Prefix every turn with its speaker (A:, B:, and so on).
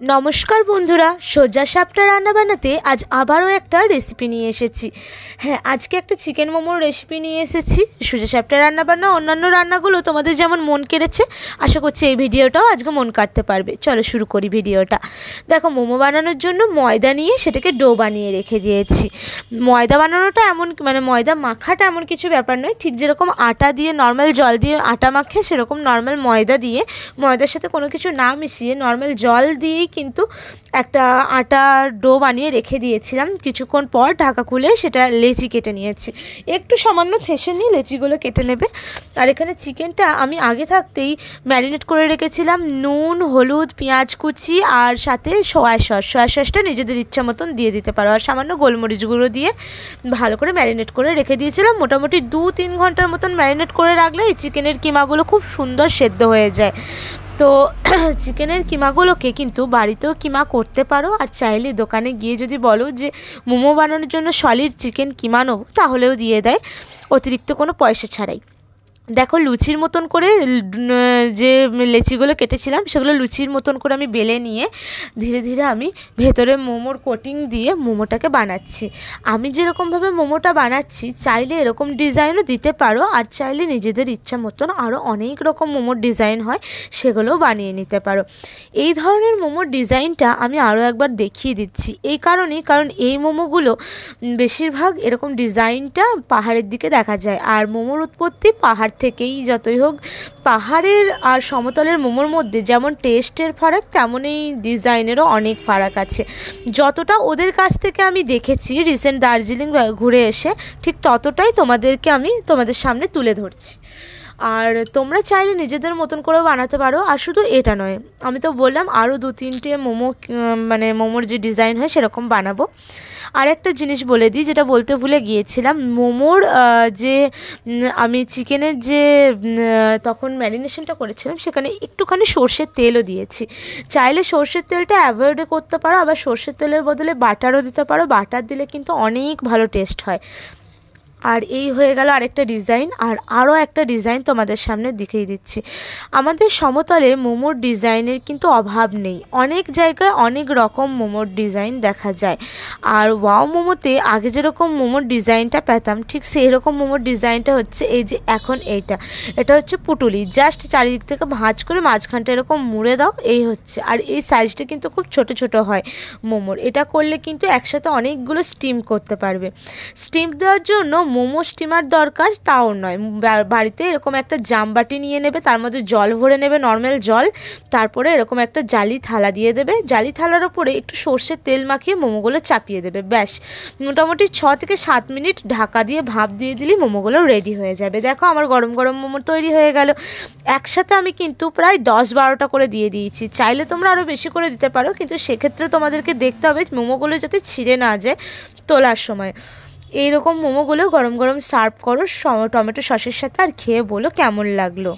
A: নমস্কার বন্ধুরা, সোজা সাপটা রান্না বানাতে আজ আবারও একটা রেসিপি নিয়ে এসেছি। হ্যাঁ, আজকে একটা চিকেন মোমোর রেসিপি নিয়ে এসেছি। সোজা সাপটা রান্না বান্না অন্যান্য রান্নাগুলো তোমাদের যেমন মন কেড়েছে, আশা করছি এই ভিডিওটাও আজকে মন কাটতে পারবে। চলো শুরু করি ভিডিওটা। দেখো, মোমো বানানোর জন্য ময়দা নিয়ে সেটাকে ডো বানিয়ে রেখে দিয়েছি। ময়দা বানানোটা এমন ময়দা মাখাটা এমন কিছু ব্যাপার নয়, ঠিক যেরকম আটা দিয়ে নর্মাল জল দিয়ে আটা মাখে সেরকম নর্মাল ময়দা দিয়ে, ময়দার সাথে কোনো কিছু না মিশিয়ে নর্মাল জল দিয়েই কিন্তু একটা আটার ডো বানিয়ে রেখে দিয়েছিলাম। কিছুক্ষণ পর ঢাকা খুলে সেটা লেচি কেটে নিয়েছি। একটু সামান্য থেসে নিয়ে লেচিগুলো কেটে নেবে। আর এখানে চিকেনটা আমি আগে থাকতেই ম্যারিনেট করে রেখেছিলাম নুন, হলুদ, পেঁয়াজ কুচি আর সাথে সয়া সসটা নিজেদের ইচ্ছা মতন দিয়ে দিতে পারো, আর সামান্য গোলমরিচ গুঁড়ো দিয়ে ভালো করে ম্যারিনেট করে রেখে দিয়েছিলাম। মোটামুটি 2-3 ঘন্টার মতন ম্যারিনেট করে রাখলে এই চিকেনের কিমাগুলো খুব সুন্দর সেদ্ধ হয়ে যায়। তো চিকেনের কিমাগুলোকে কিন্তু বাড়িতেও কিমা করতে পারো, আর চাইলে দোকানে গিয়ে যদি বলো যে মোমো বানানোর জন্য সলিড চিকেন কিমা নেবো, তাহলেও দিয়ে দেয় অতিরিক্ত কোনো পয়সা ছাড়াই। দেখো, লুচির মতন করে যে লেচিগুলো কেটেছিলাম সেগুলো লুচির মতন করে আমি বেলে নিয়ে ধীরে ধীরে আমি ভেতরে মোমোর কোটিং দিয়ে মোমোটাকে বানাচ্ছি। আমি যেরকমভাবে মোমোটা বানাচ্ছি চাইলে এরকম ডিজাইনও দিতে পারো, আর চাইলে নিজেদের ইচ্ছা মতন আরও অনেক রকম মোমোর ডিজাইন হয়, সেগুলোও বানিয়ে নিতে পারো। এই ধরনের মোমোর ডিজাইনটা আমি আরও একবার দেখিয়ে দিচ্ছি এই কারণেই, কারণ এই মোমোগুলো বেশিরভাগ এরকম ডিজাইনটা পাহাড়ের দিকে দেখা যায়, আর মোমোর উৎপত্তি পাহাড় থেকেই। যতই হোক, পাহাড়ের আর সমতলের মোমোর মধ্যে যেমন টেস্টের ফারাক, তেমনই ডিজাইনেরও অনেক ফারাক আছে। যতটা ওদের কাছ থেকে আমি দেখেছি রিসেন্ট দার্জিলিং ঘুরে এসে, ঠিক ততটাই তোমাদের সামনে তুলে ধরছি। আর তোমরা চাইলে নিজেদের মতন করেও বানাতে পারো। আর শুধু এটা নয়, আমি তো বললাম আরও 2-3টে মোমোর যে ডিজাইন হয় সেরকম বানাবো। আর একটা জিনিস বলে দিই, যেটা বলতে ভুলে গিয়েছিলাম, মোমোর যে আমি চিকেনের যে তখন ম্যারিনেশনটা করেছিলাম সেখানে একটুখানি সর্ষের তেলও দিয়েছি। চাইলে সর্ষের তেলটা অ্যাভয়েড করতে পারো, আবার সর্ষের তেলের বদলে বাটারও দিতে পারো। বাটার দিলে কিন্তু অনেক ভালো টেস্ট হয়। আর এই হয়ে গেল আরেকটা ডিজাইন। আর আরও একটা ডিজাইন তোমাদের সামনে দেখিয়ে দিচ্ছি। আমাদের সমতলে মোমোর ডিজাইনের কিন্তু অভাব নেই, অনেক জায়গায় অনেক রকম মোমোর ডিজাইন দেখা যায়। আর ওয়াও মোমোতে আগে যেরকম মোমোর ডিজাইনটা পেতাম, ঠিক সেই রকম মোমোর ডিজাইনটা হচ্ছে এই যে এখন এটা হচ্ছে পুটুলি। জাস্ট চারিদিক থেকে ভাঁজ করে মাঝখানটা এরকম মুড়ে দাও, এই হচ্ছে। আর এই সাইজটা কিন্তু খুব ছোট ছোট হয় মোমোর। এটা করলে কিন্তু একসাথে অনেকগুলো স্টিম করতে পারবে। স্টিম দেওয়ার জন্য মোমো স্টিমার দরকার তাও নয়, বাড়িতে এরকম একটা জামবাটি নিয়ে নেবে, তার মধ্যে জল ভরে নেবে, নর্মাল জল। তারপরে এরকম একটা জালি থালা দিয়ে দেবে, জালি থালার ওপরে একটু সর্ষের তেল মাখিয়ে মোমোগুলো চাপিয়ে দেবে। ব্যাস, মোটামুটি 6 থেকে 7 মিনিট ঢাকা দিয়ে ভাপ দিয়ে দিলেই মোমোগুলো রেডি হয়ে যাবে। দেখো, আমার গরম গরম মোমো তৈরি হয়ে গেল। একসাথে আমি কিন্তু প্রায় 10-12টা করে দিয়ে দিয়েছি। চাইলে তোমরা আরও বেশি করে দিতে পারো, কিন্তু সেক্ষেত্রে তোমাদেরকে দেখতে হবে মোমোগুলো যাতে ছিঁড়ে না যায় তোলার সময়। এইরকম মোমোগুলো গরম গরম সার্ভ করো টমেটো সসের সাথে, আর খেয়ে বলো কেমন লাগলো।